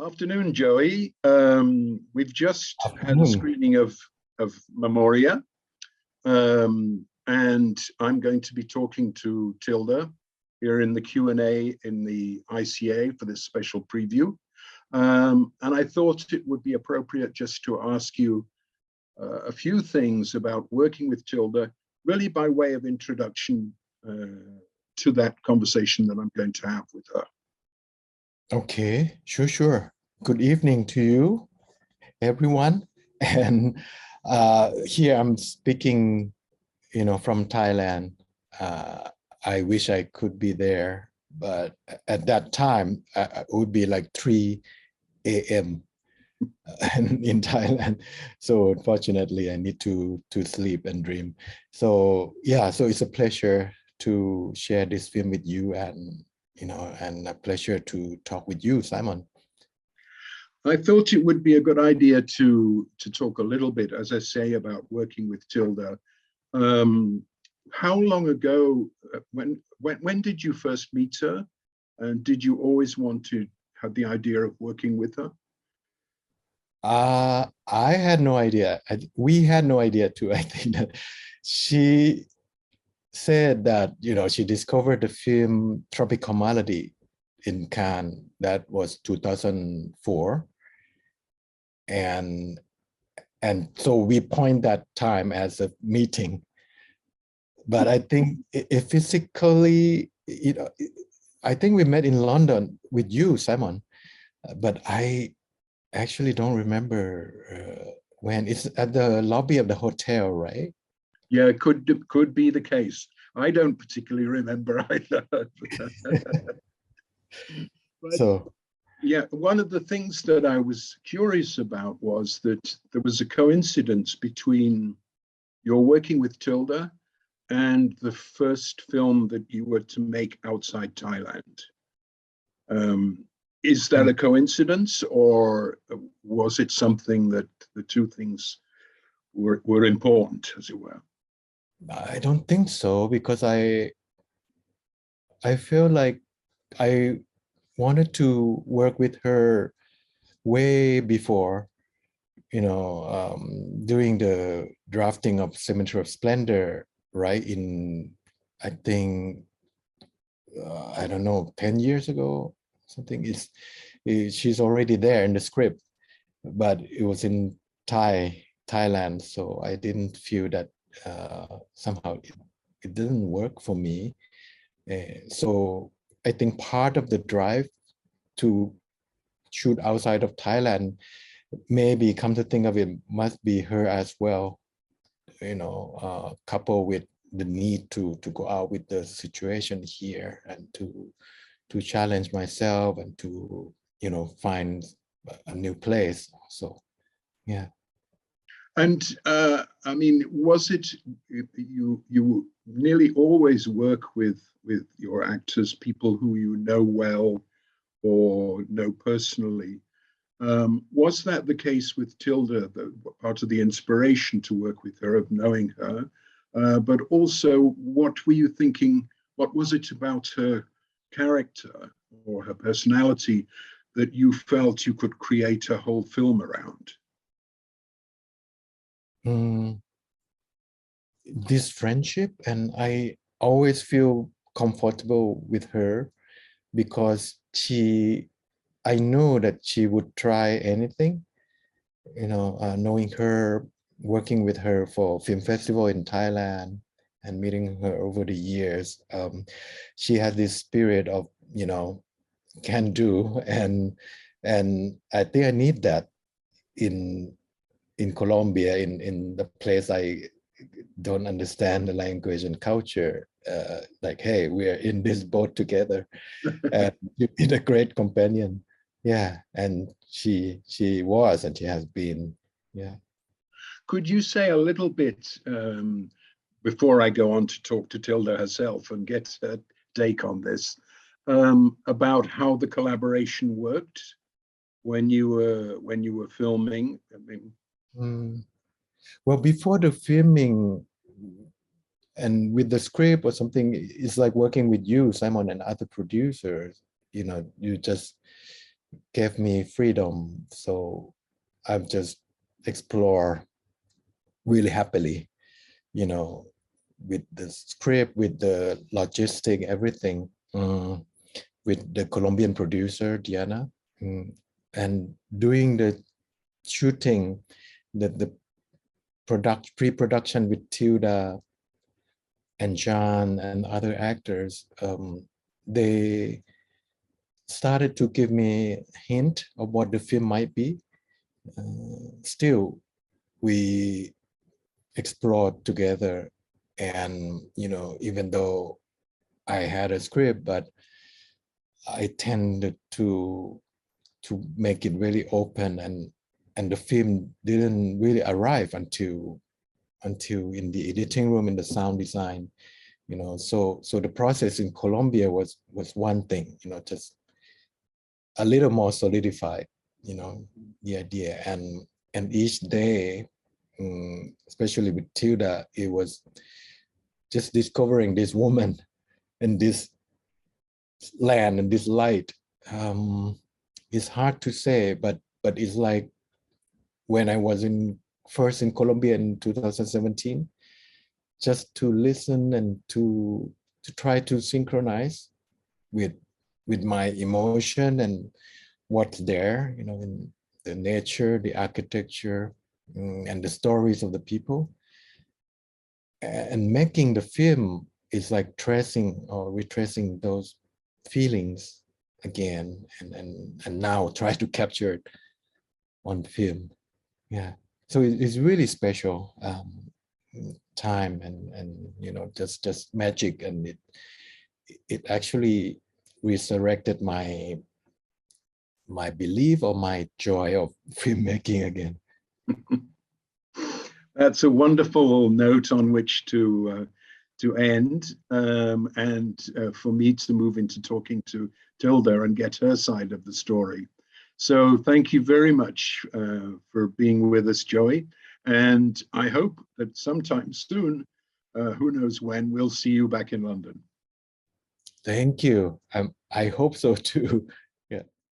Afternoon, Joey. We've just had a Afternoon. screening of Memoria, and I'm going to be talking to Tilda here in the Q&A in the ICA for this special preview. And I thought it would be appropriate just to ask you a few things about working with Tilda, really by way of introduction to that conversation that I'm going to have with her. Okay, sure. Good evening to you, everyone. And here I'm speaking, from Thailand. I wish I could be there, but at that time, it would be like 3 a.m. in Thailand. So unfortunately, I need to sleep and dream. So yeah, so it's a pleasure to share this film with you and a pleasure to talk with you, Simon. I thought it would be a good idea to talk a little bit, as I say, about working with Tilda. How long ago, when did you first meet her? And did you always want to have the idea of working with her? I had no idea. We had no idea too. I think that she said that, she discovered the film Tropical Malady in Cannes. That was 2004. And so we point that time as a meeting. But I think physically, I think we met in London with you, Simon. But I actually don't remember when. It's at the lobby of the hotel, right? Yeah, it could be the case. I don't particularly remember either. But So yeah, one of the things that I was curious about was that there was a coincidence between your working with Tilda and the first film that you were to make outside Thailand. Is that a coincidence, or was it something that the two things were important, as it were? I don't think so, because I feel like I wanted to work with her way before, during the drafting of Cemetery of Splendor, right? I think, I don't know, 10 years ago, something. She's already there in the script, but it was in Thailand, so I didn't feel that somehow it didn't work for me. So I think part of the drive to shoot outside of Thailand, maybe come to think of it, must be her as well, coupled with the need to go out with the situation here and to challenge myself and to find a new place. So yeah. And I mean, was it you nearly always work with your actors, people who you know well or know personally? Was that the case with Tilda? Part of the inspiration to work with her, of knowing her, but also what were you thinking? What was it about her character or her personality that you felt you could create a whole film around? This friendship, and I always feel comfortable with her because I know that she would try anything, knowing her, working with her for film festival in Thailand and meeting her over the years. She has this spirit of, can do, and I think I need that in Colombia, in the place I don't understand the language and culture. Like, hey, we are in this boat together, and you've been a great companion. Yeah, and she was, and she has been. Yeah. Could you say a little bit, before I go on to talk to Tilda herself and get her take on this, about how the collaboration worked when you were filming? I mean, Well, before the filming and with the script or something, it's like working with you, Simon, and other producers. You just gave me freedom. So I've just explore really happily, you know, with the script, with the logistic, everything, with the Colombian producer, Diana, and doing the shooting, the pre-production with Tilda and John and other actors. They started to give me a hint of what the film might be. Still, we explored together, and even though I had a script, but I tended to make it really open, and the film didn't really arrive until in the editing room, in the sound design, so the process in Colombia was one thing, just a little more solidified, the idea, and each day, especially with Tilda, it was just discovering this woman and this land and this light. It's hard to say, but it's like when I was first in Colombia in 2017, just to listen and to try to synchronize with my emotion and what's there, in the nature, the architecture, and the stories of the people. And making the film is like tracing or retracing those feelings again, and now try to capture it on film. Yeah, so it's really special time, and just magic, and it actually resurrected my belief or my joy of filmmaking again. That's a wonderful note on which to end, and for me to move into talking to Tilda and get her side of the story. So thank you very much for being with us, Joey. And I hope that sometime soon, who knows when, we'll see you back in London. Thank you. I hope so too.